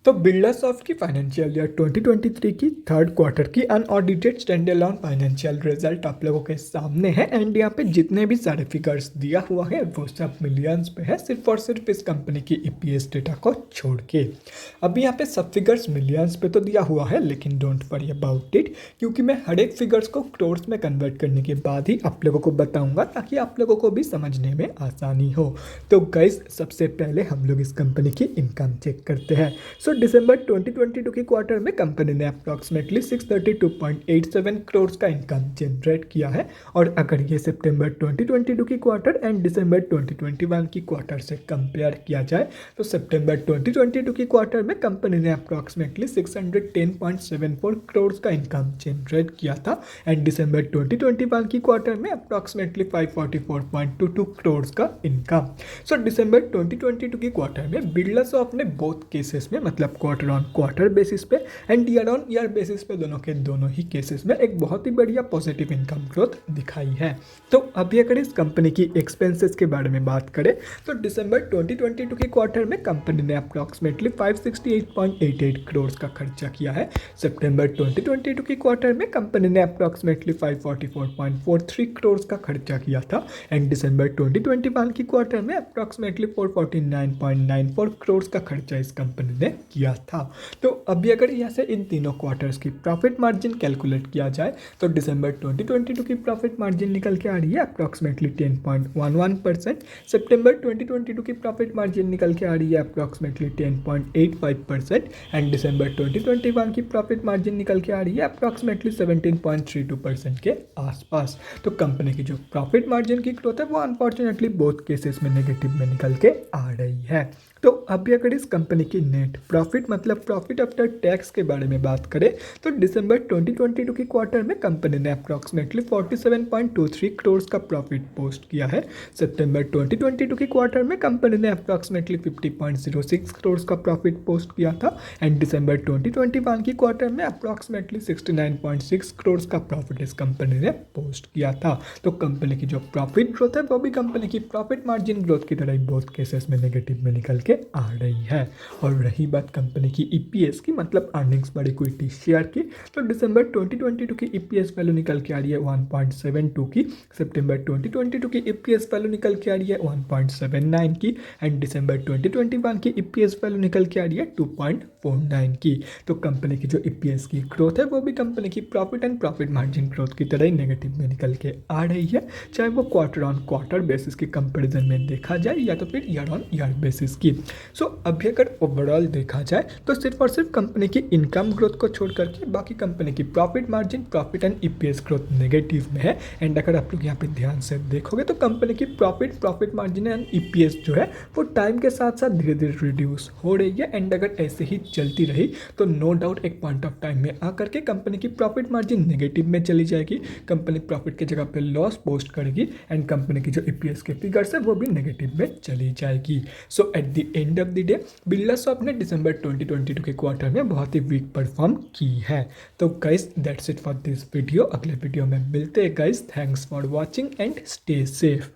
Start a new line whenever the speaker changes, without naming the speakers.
तो बिरलासॉफ्ट की financial year 2023 की थर्ड क्वार्टर की unaudited stand alone financial result आप लोगों के सामने है। एंड यहाँ पे जितने भी सारे फिगर्स दिया हुआ है वो सब मिलियंस पे है, सिर्फ और सिर्फ इस कंपनी की ईपीएस डेटा को छोड़ के। अभी यहाँ पे सब फिगर्स मिलियंस पे तो दिया हुआ है, लेकिन डोंट वरी अबाउट इट, क्योंकि मैं हर एक फिगर्स को क्रोर्स में कन्वर्ट करने के बाद ही आप लोगों को बताऊंगा, ताकि आप लोगों को भी समझने में आसानी हो। तो गाइस, सबसे पहले हम लोग इस कंपनी की इनकम चेक करते हैं। सो दिसंबर 2022 की क्वार्टर में कंपनी ने अप्रॉक्सीमेटली 632.87 करोड़ का इनकम जनरेट किया है। और अगर ये सितंबर 2022 की क्वार्टर एंड दिसंबर 2021 की क्वार्टर से कंपेयर किया जाए, तो सितंबर 2022 की क्वार्टर में कंपनी ने अप्रॉक्सीमेटली 610.74 करोड़ का इनकम जनरेट किया था। एंड दिसंबर 2021 की क्वार्टर में अप्रॉक्सीमेटली 544.22 करोड़ का इनकम। सो दिसंबर 2022 की क्वार्टर में बिरलासॉफ्ट ने बोथ केसेस में, मतलब क्वार्टर ऑन क्वार्टर बेसिस पे and year on year basis पे, दोनों के दोनों ही केसेस में एक बहुत ही बढ़िया पॉजिटिव इनकम ग्रोथ दिखाई है। तो अभी अगर इस कंपनी की एक्सपेंसेस के बारे में बात करें, तो दिसंबर 2022 के क्वार्टर में कंपनी ने अप्रॉक्सीमेटली 568.88 करोड़ का खर्चा किया है। सितंबर 2022 की क्वार्टर में कंपनी ने अप्रॉक्सीमेटली 544.43 करोड़ का खर्चा किया था। एंड दिसंबर 2021 की क्वार्टर में अप्रॉक्सीमेटली 449.94 करोड़ का खर्चा इस कंपनी ने किया था। तो अभी अगर यहाँ से इन तीनों क्वार्टर्स की प्रॉफिट मार्जिन कैलकुलेट किया जाए, तो दिसंबर 2022 की प्रॉफिट मार्जिन निकल के आ रही है अप्रॉक्सीमेटली 10.11%। सितंबर 2022 की प्रॉफिट मार्जिन निकल के आ रही है अप्रॉक्सीमेटली 10.85%। एंड दिसंबर 2021 की प्रॉफिट मार्जिन निकल के आ रही है अप्रॉक्सीमेटली 17.32% के आसपास। तो कंपनी की जो प्रॉफिट मार्जिन की ग्रोथ है वो अनफॉर्चुनेटली बोथ केसेस में नेगेटिव में निकल के आ रही है। तो अभी अगर इस कंपनी की नेट प्रॉफिट, मतलब प्रॉफिट आफ्टर टैक्स के बारे में बात करें, तो दिसंबर 2022 की क्वार्टर में कंपनी ने अप्रॉक्सीमेटली 47.23 करोड़ का प्रॉफिट पोस्ट किया है। सितंबर 2022 की क्वार्टर में कंपनी ने अप्रॉक्सीमेटली 50.06 करोड़ का प्रॉफिट पोस्ट किया था। एंड दिसंबर 2021 की क्वार्टर में अप्रॉक्सीमेटली 69.6 करोड़ का प्रॉफिट इस कंपनी ने पोस्ट किया था। तो कंपनी की जो प्रॉफिट ग्रोथ है वो भी कंपनी की प्रॉफिट मार्जिन ग्रोथ की तरह ही बोथ केसेस में नेगेटिव में निकल के आ रही है। और रही बात कंपनी की ईपीएस की, मतलब अर्निंग्स पर इक्विटी शेयर की, तो दिसंबर 2022 की ईपीएस वैल्यू निकल के आ रही है 1.72 की। सितंबर 2022 की ईपीएस वैल्यू निकल के आ रही है 1.79 की। एंड दिसंबर 2021 की ईपीएस वैल्यू निकल के आ रही है 2.49 की। तो कंपनी की जो ईपीएस की ग्रोथ है वो भी कंपनी की profit and profit margin growth की तरह ही नेगेटिव में निकल के आ रही है, चाहे वो क्वार्टर ऑन क्वार्टर बेसिस के कंपैरिजन में देखा जाए या तो फिर ईयर ऑन ईयर बेसिस की। सो अभी अगर ओवरऑल देखा जाए, तो सिर्फ और सिर्फ कंपनी की इनकम ग्रोथ को छोड़ करके बाकी कंपनी की profit margin, profit and EPS growth negative में है। एंड अगर आप लोग यहाँ पे ध्यान से देखोगे तो कंपनी की प्रॉफिट मार्जिन एंड ईपीएस जो है वो टाइम के साथ साथ धीरे धीरे रिड्यूस हो रही है। एंड अगर ऐसे ही चलती रही तो नो डाउट एक पॉइंट ऑफ टाइम में आकर के कंपनी की प्रॉफिट मार्जिन नेगेटिव में चली जाएगी, कंपनी प्रॉफिट की जगह पे लॉस पोस्ट करेगी एंड कंपनी की जो ईपीएस के फिगर्स है वो भी नेगेटिव में चली जाएगी। So at the end of the day Birlasoft ने दिसंबर 2022 के क्वार्टर में बहुत ही वीक परफॉर्म की है। तो guys, that's it for this video. अगले वीडियो में मिलते हैं guys. Thanks for watching and stay safe.